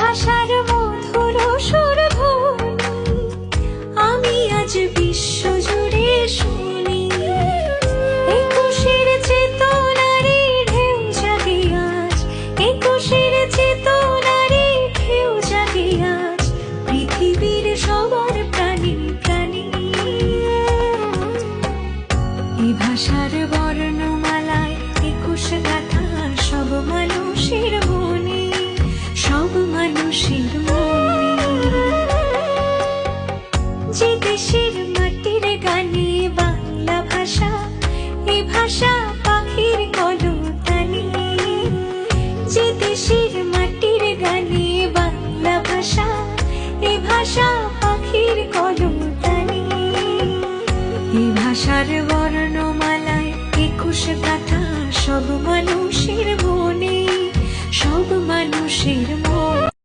ভাষার মধুর সুর ধ্বনি আমি আজ বিশ্ব জুড়ে শুনি। একুশের চেতনারে ঢেউ জাগে আজ, একুশের চেতনারে ঢেউ জাগে আজ পৃথিবীর সবার প্রাণী প্রাণী। এই ভাষার বর্ণমালায় 21 গাথা সব মানুষের মনে, সব মানুষের মনে। যে দেশের মাটির গানে বাংলা ভাষা, এ ভাষা পাখির কলতানি। যে দেশের মাটির গানে বাংলা ভাষা, এ ভাষা পাখির কলতানি। এই ভাষার বর্ণমালায় 21 গাথা সব মানুষের মনে, সব মানুষের মনে।